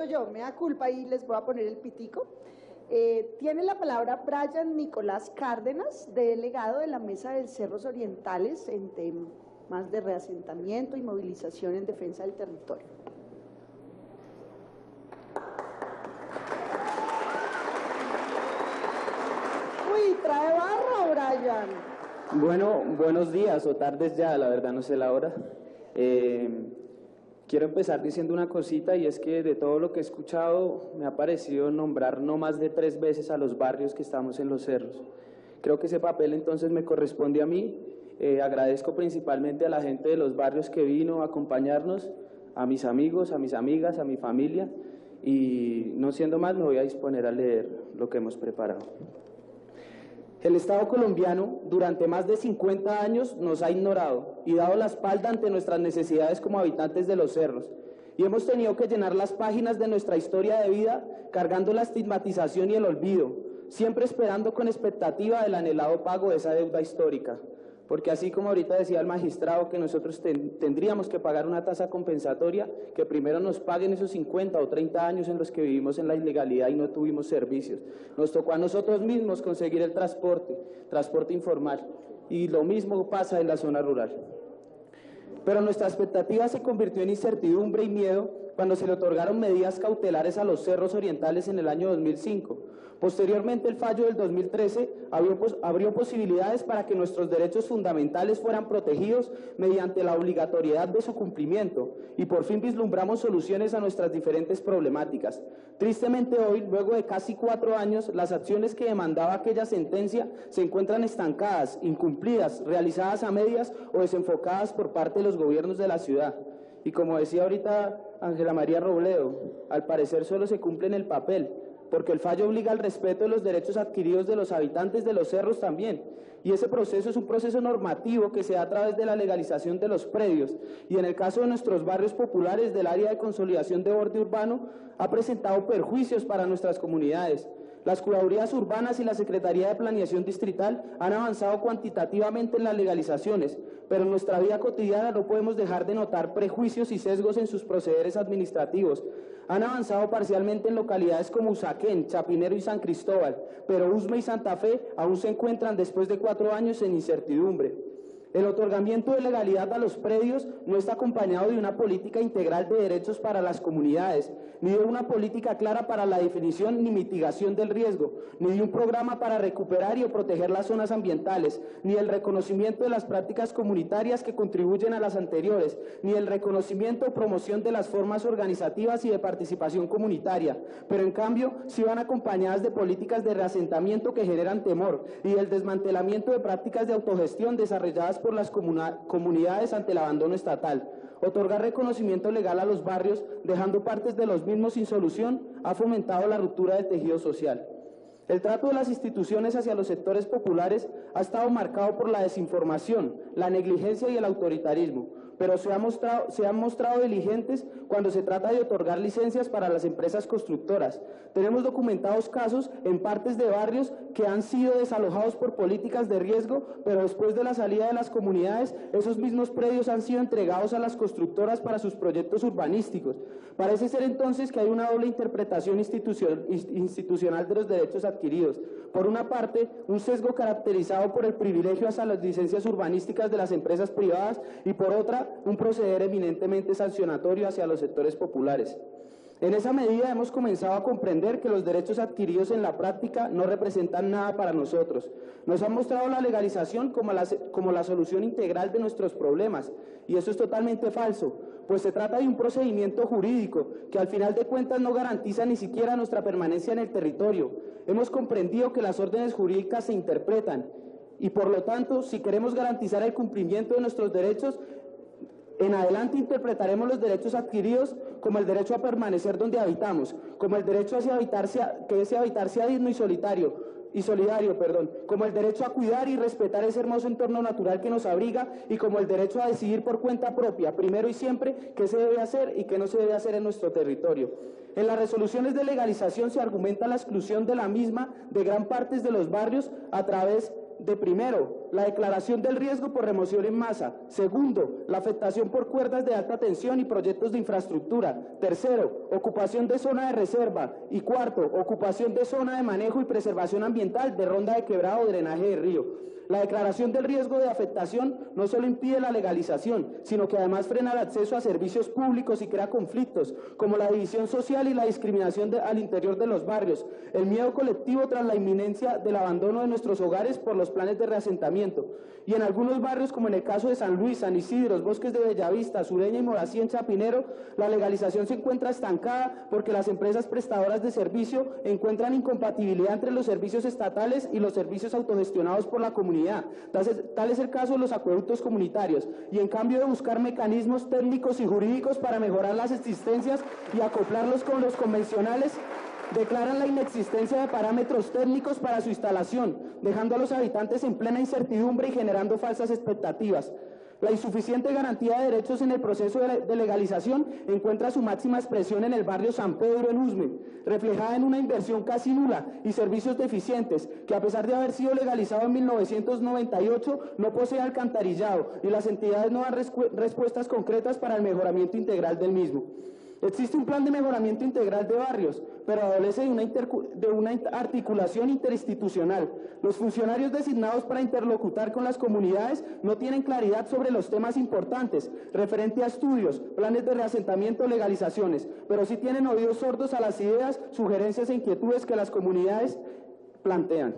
yo, me da culpa y les voy a poner el pitico. Tiene la palabra Brian Nicolás Cárdenas, delegado de la Mesa de Cerros Orientales en temas de reasentamiento y movilización en defensa del territorio. Uy, trae barro, Brian. Bueno, buenos días o tardes ya, la verdad no sé la hora. Quiero empezar diciendo una cosita, y es que de todo lo que he escuchado me ha parecido nombrar no más de 3 veces a los barrios que estamos en los cerros. Creo que ese papel entonces me corresponde a mí. Agradezco principalmente a la gente de los barrios que vino a acompañarnos, a mis amigos, a mis amigas, a mi familia, y no siendo más me voy a disponer a leer lo que hemos preparado. El Estado colombiano durante más de 50 años nos ha ignorado y dado la espalda ante nuestras necesidades como habitantes de los cerros, y hemos tenido que llenar las páginas de nuestra historia de vida cargando la estigmatización y el olvido, siempre esperando con expectativa el anhelado pago de esa deuda histórica. Porque así como ahorita decía el magistrado que nosotros tendríamos que pagar una tasa compensatoria, que primero nos paguen esos 50 o 30 años en los que vivimos en la ilegalidad y no tuvimos servicios. Nos tocó a nosotros mismos conseguir el transporte informal, y lo mismo pasa en la zona rural. Pero nuestra expectativa se convirtió en incertidumbre y miedo cuando se le otorgaron medidas cautelares a los cerros orientales en el año 2005. Posteriormente, el fallo del 2013 abrió posibilidades para que nuestros derechos fundamentales fueran protegidos mediante la obligatoriedad de su cumplimiento, y por fin vislumbramos soluciones a nuestras diferentes problemáticas. Tristemente hoy, luego de casi 4 años, las acciones que demandaba aquella sentencia se encuentran estancadas, incumplidas, realizadas a medias o desenfocadas por parte de los gobiernos de la ciudad. Y como decía ahorita Ángela María Robledo, al parecer solo se cumple en el papel, porque el fallo obliga al respeto de los derechos adquiridos de los habitantes de los cerros también, y ese proceso es un proceso normativo que se da a través de la legalización de los predios, y en el caso de nuestros barrios populares del área de consolidación de borde urbano, ha presentado perjuicios para nuestras comunidades. Las curadurías urbanas y la Secretaría de Planeación Distrital han avanzado cuantitativamente en las legalizaciones, pero en nuestra vida cotidiana no podemos dejar de notar prejuicios y sesgos en sus procederes administrativos. Han avanzado parcialmente en localidades como Usaquén, Chapinero y San Cristóbal, pero Usme y Santa Fe aún se encuentran después de 4 años en incertidumbre. El otorgamiento de legalidad a los predios no está acompañado de una política integral de derechos para las comunidades, ni de una política clara para la definición ni mitigación del riesgo, ni de un programa para recuperar y proteger las zonas ambientales, ni el reconocimiento de las prácticas comunitarias que contribuyen a las anteriores, ni el reconocimiento o promoción de las formas organizativas y de participación comunitaria, pero en cambio sí van acompañadas de políticas de reasentamiento que generan temor y del desmantelamiento de prácticas de autogestión desarrolladas por las comunidades ante el abandono estatal. Otorgar reconocimiento legal a los barrios, dejando partes de los mismos sin solución, ha fomentado la ruptura del tejido social. El trato de las instituciones hacia los sectores populares ha estado marcado por la desinformación, la negligencia y el autoritarismo, pero se han mostrado diligentes cuando se trata de otorgar licencias para las empresas constructoras. Tenemos documentados casos en partes de barrios que han sido desalojados por políticas de riesgo, pero después de la salida de las comunidades, esos mismos predios han sido entregados a las constructoras para sus proyectos urbanísticos. Parece ser entonces que hay una doble interpretación institucional de los derechos adquiridos. Por una parte, un sesgo caracterizado por el privilegio hacia las licencias urbanísticas de las empresas privadas, y por otra, un proceder eminentemente sancionatorio hacia los sectores populares. En esa medida hemos comenzado a comprender que los derechos adquiridos en la práctica no representan nada para nosotros. Nos han mostrado la legalización como la solución integral de nuestros problemas, y eso es totalmente falso, pues se trata de un procedimiento jurídico que al final de cuentas no garantiza ni siquiera nuestra permanencia en el territorio. Hemos comprendido que las órdenes jurídicas se interpretan, y por lo tanto, si queremos garantizar el cumplimiento de nuestros derechos, en adelante interpretaremos los derechos adquiridos como el derecho a permanecer donde habitamos, como el derecho que ese habitar sea digno y solidario, como el derecho a cuidar y respetar ese hermoso entorno natural que nos abriga, y como el derecho a decidir por cuenta propia, primero y siempre, qué se debe hacer y qué no se debe hacer en nuestro territorio. En las resoluciones de legalización se argumenta la exclusión de la misma de gran parte de los barrios a través de, primero, la declaración del riesgo por remoción en masa. Segundo, la afectación por cuerdas de alta tensión y proyectos de infraestructura. Tercero, ocupación de zona de reserva. Y cuarto, ocupación de zona de manejo y preservación ambiental de ronda de quebrado o drenaje de río. La declaración del riesgo de afectación no solo impide la legalización, sino que además frena el acceso a servicios públicos y crea conflictos, como la división social y la discriminación al interior de los barrios, el miedo colectivo tras la inminencia del abandono de nuestros hogares por los planes de reasentamiento. Y en algunos barrios, como en el caso de San Luis, San Isidro, Bosques de Bellavista, Sureña y Morací en Chapinero, la legalización se encuentra estancada porque las empresas prestadoras de servicio encuentran incompatibilidad entre los servicios estatales y los servicios autogestionados por la comunidad. Tal es el caso de los acueductos comunitarios, y en cambio de buscar mecanismos técnicos y jurídicos para mejorar las existencias y acoplarlos con los convencionales, declaran la inexistencia de parámetros técnicos para su instalación, dejando a los habitantes en plena incertidumbre y generando falsas expectativas. La insuficiente garantía de derechos en el proceso de legalización encuentra su máxima expresión en el barrio San Pedro en Usme, reflejada en una inversión casi nula y servicios deficientes, que a pesar de haber sido legalizado en 1998, no posee alcantarillado y las entidades no dan respuestas concretas para el mejoramiento integral del mismo. Existe un plan de mejoramiento integral de barrios, pero adolece de una articulación interinstitucional. Los funcionarios designados para interlocutar con las comunidades no tienen claridad sobre los temas importantes, referente a estudios, planes de reasentamiento o legalizaciones, pero sí tienen oídos sordos a las ideas, sugerencias e inquietudes que las comunidades plantean.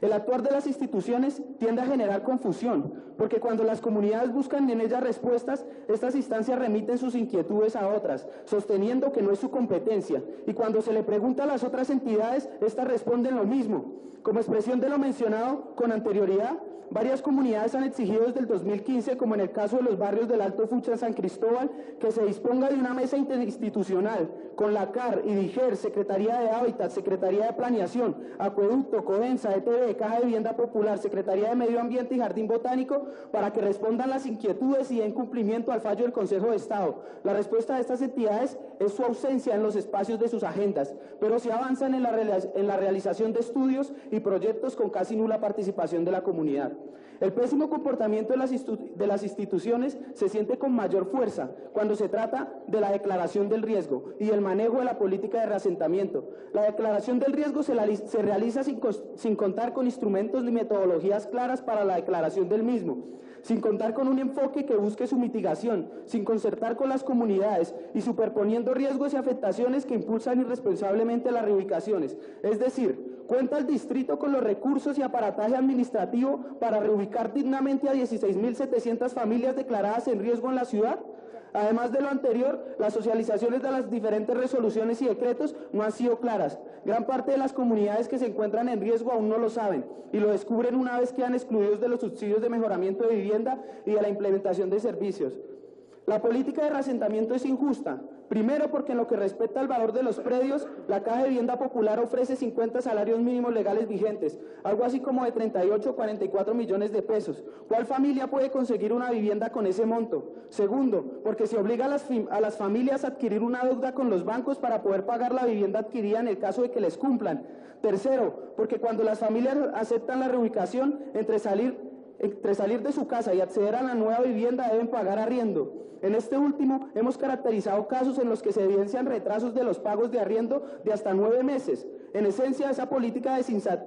El actuar de las instituciones tiende a generar confusión, porque cuando las comunidades buscan en ellas respuestas, estas instancias remiten sus inquietudes a otras, sosteniendo que no es su competencia, y cuando se le pregunta a las otras entidades, estas responden lo mismo. Como expresión de lo mencionado con anterioridad, varias comunidades han exigido desde el 2015, como en el caso de los barrios del Alto Fucha en San Cristóbal, que se disponga de una mesa interinstitucional con la CAR, IDIGER, Secretaría de Hábitat, Secretaría de Planeación, Acueducto, Codensa, ETB, Caja de Vivienda Popular, Secretaría de Medio Ambiente y Jardín Botánico, para que respondan las inquietudes y den cumplimiento al fallo del Consejo de Estado. La respuesta de estas entidades es su ausencia en los espacios de sus agendas, pero se avanzan en la realización de estudios y proyectos con casi nula participación de la comunidad. El pésimo comportamiento de las instituciones se siente con mayor fuerza cuando se trata de la declaración del riesgo y el manejo de la política de reasentamiento. La declaración del riesgo se realiza sin contar con instrumentos ni metodologías claras para la declaración del mismo, sin contar con un enfoque que busque su mitigación, sin concertar con las comunidades y superponiendo riesgos y afectaciones que impulsan irresponsablemente las reubicaciones. Es decir, ¿cuenta el distrito con los recursos y aparataje administrativo para reubicar dignamente a 16.700 familias declaradas en riesgo en la ciudad? Además de lo anterior, las socializaciones de las diferentes resoluciones y decretos no han sido claras. Gran parte de las comunidades que se encuentran en riesgo aún no lo saben y lo descubren una vez quedan excluidos de los subsidios de mejoramiento de vivienda y de la implementación de servicios. La política de reasentamiento es injusta. Primero, porque en lo que respecta al valor de los predios, la Caja de Vivienda Popular ofrece 50 salarios mínimos legales vigentes, algo así como de 38 o 44 millones de pesos. ¿Cuál familia puede conseguir una vivienda con ese monto? Segundo, porque se obliga a las familias a adquirir una deuda con los bancos para poder pagar la vivienda adquirida en el caso de que les cumplan. Tercero, porque cuando las familias aceptan la reubicación, entre salir de su casa y acceder a la nueva vivienda deben pagar arriendo. En este último, hemos caracterizado casos en los que se evidencian retrasos de los pagos de arriendo de hasta 9 meses. En esencia, esa política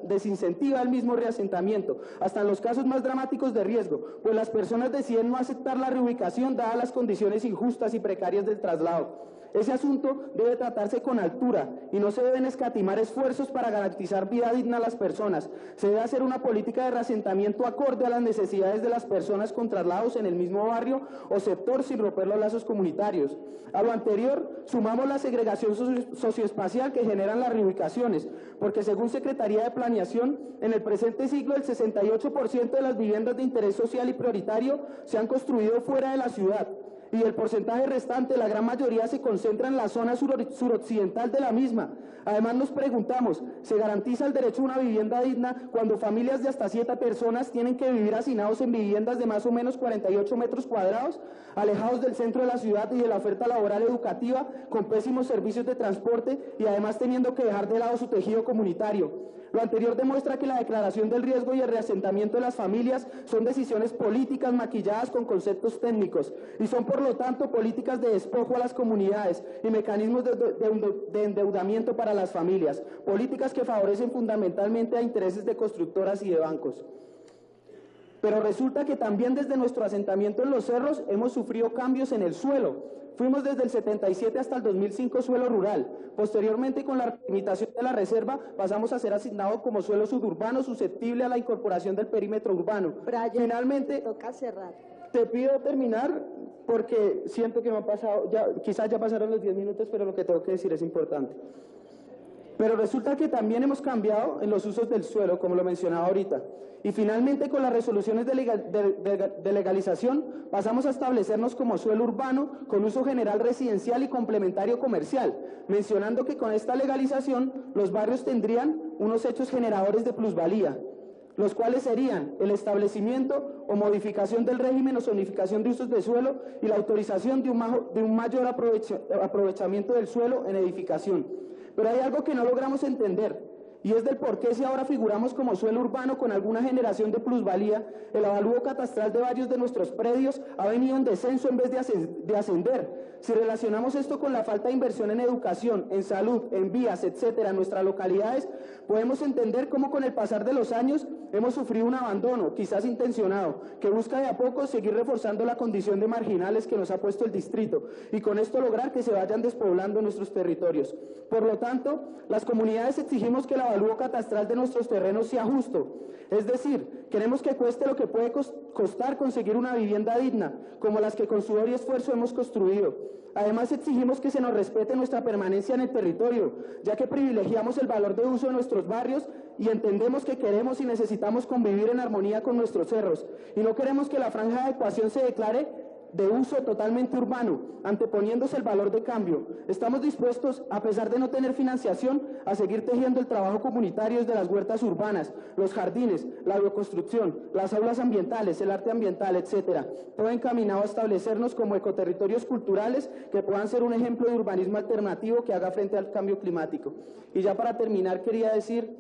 desincentiva el mismo reasentamiento, hasta en los casos más dramáticos de riesgo, pues las personas deciden no aceptar la reubicación dadas las condiciones injustas y precarias del traslado. Ese asunto debe tratarse con altura y no se deben escatimar esfuerzos para garantizar vida digna a las personas. Se debe hacer una política de reasentamiento acorde a las necesidades de las personas con traslados en el mismo barrio o sector sin romper los lazos comunitarios. A lo anterior, sumamos la segregación socioespacial que generan las reubicaciones, porque según Secretaría de Planeación, en el presente siglo el 68% de las viviendas de interés social y prioritario se han construido fuera de la ciudad. y el porcentaje restante, la gran mayoría, se concentra en la zona suroccidental de la misma. Además nos preguntamos, ¿se garantiza el derecho a una vivienda digna cuando familias de hasta 7 personas tienen que vivir hacinados en viviendas de más o menos 48 metros cuadrados, alejados del centro de la ciudad y de la oferta laboral educativa, con pésimos servicios de transporte y además teniendo que dejar de lado su tejido comunitario? Lo anterior demuestra que la declaración del riesgo y el reasentamiento de las familias son decisiones políticas maquilladas con conceptos técnicos y son por lo tanto políticas de despojo a las comunidades y mecanismos de endeudamiento para las familias, políticas que favorecen fundamentalmente a intereses de constructoras y de bancos. Pero resulta que también desde nuestro asentamiento en los cerros hemos sufrido cambios en el suelo. Fuimos desde el 77 hasta el 2005 suelo rural. Posteriormente, con la limitación de la reserva, pasamos a ser asignados como suelo suburbano susceptible a la incorporación del perímetro urbano. Brian, finalmente, toca cerrar. Te pido terminar porque siento que me ha pasado, quizás ya pasaron los 10 minutos, pero lo que tengo que decir es importante. Pero resulta que también hemos cambiado en los usos del suelo, como lo mencionaba ahorita. Y finalmente, con las resoluciones de legalización, pasamos a establecernos como suelo urbano con uso general residencial y complementario comercial, mencionando que con esta legalización los barrios tendrían unos hechos generadores de plusvalía, los cuales serían el establecimiento o modificación del régimen o zonificación de usos de suelo y la autorización de un mayor aprovechamiento del suelo en edificación. Pero hay algo que no logramos entender, y es del por qué, si ahora figuramos como suelo urbano con alguna generación de plusvalía, el avalúo catastral de varios de nuestros predios ha venido en descenso en vez de ascender. Si relacionamos esto con la falta de inversión en educación, en salud, en vías, etcétera, en nuestras localidades, podemos entender cómo con el pasar de los años hemos sufrido un abandono, quizás intencionado, que busca de a poco seguir reforzando la condición de marginales que nos ha puesto el distrito, y con esto lograr que se vayan despoblando nuestros territorios. Por lo tanto, las comunidades exigimos que el avalúo catastral de nuestros terrenos sea justo, es decir, queremos que cueste lo que puede costar conseguir una vivienda digna, como las que con sudor y esfuerzo hemos construido. Además, exigimos que se nos respete nuestra permanencia en el territorio, ya que privilegiamos el valor de uso de nuestros barrios y entendemos que queremos y necesitamos convivir en armonía con nuestros cerros, y no queremos que la franja de adecuación se declare de uso totalmente urbano, anteponiéndose el valor de cambio. Estamos dispuestos, a pesar de no tener financiación, a seguir tejiendo el trabajo comunitario desde las huertas urbanas, los jardines, la bioconstrucción, las aulas ambientales, el arte ambiental, etcétera, todo encaminado a establecernos como ecoterritorios culturales que puedan ser un ejemplo de urbanismo alternativo que haga frente al cambio climático. Y ya para terminar, quería decir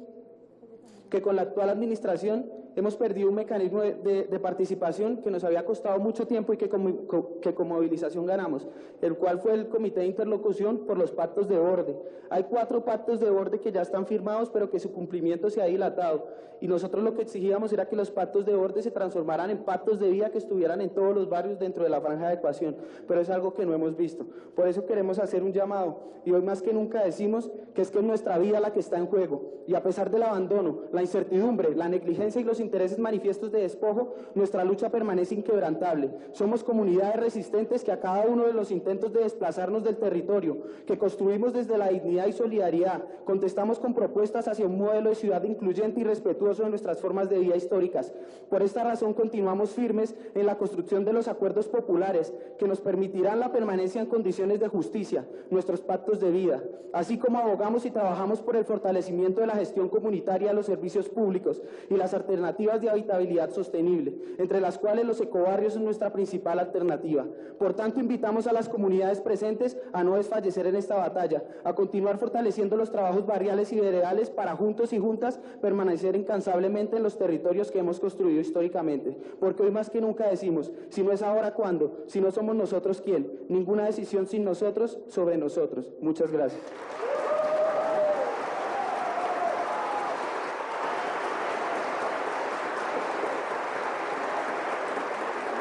que con la actual administración hemos perdido un mecanismo de participación que nos había costado mucho tiempo y que con movilización ganamos, el cual fue el Comité de Interlocución por los pactos de borde. Hay 4 pactos de borde que ya están firmados, pero que su cumplimiento se ha dilatado. Y nosotros lo que exigíamos era que los pactos de borde se transformaran en pactos de vía que estuvieran en todos los barrios dentro de la franja de adecuación, pero es algo que no hemos visto. Por eso queremos hacer un llamado, y hoy más que nunca decimos que es nuestra vida la que está en juego, y a pesar del abandono, la incertidumbre, la negligencia y los intereses manifiestos de despojo, nuestra lucha permanece inquebrantable. Somos comunidades resistentes que a cada uno de los intentos de desplazarnos del territorio, que construimos desde la dignidad y solidaridad, contestamos con propuestas hacia un modelo de ciudad incluyente y respetuoso de nuestras formas de vida históricas. Por esta razón continuamos firmes en la construcción de los acuerdos populares que nos permitirán la permanencia en condiciones de justicia, nuestros pactos de vida, así como abogamos y trabajamos por el fortalecimiento de la gestión comunitaria de los servicios públicos y las alternativas de habitabilidad sostenible, entre las cuales los ecobarrios son nuestra principal alternativa. Por tanto, invitamos a las comunidades presentes a no desfallecer en esta batalla, a continuar fortaleciendo los trabajos barriales y veredales para juntos y juntas permanecer incansablemente en los territorios que hemos construido históricamente, porque hoy más que nunca decimos, si no es ahora, ¿cuándo? Si no somos nosotros, ¿quién? Ninguna decisión sin nosotros, sobre nosotros. Muchas gracias.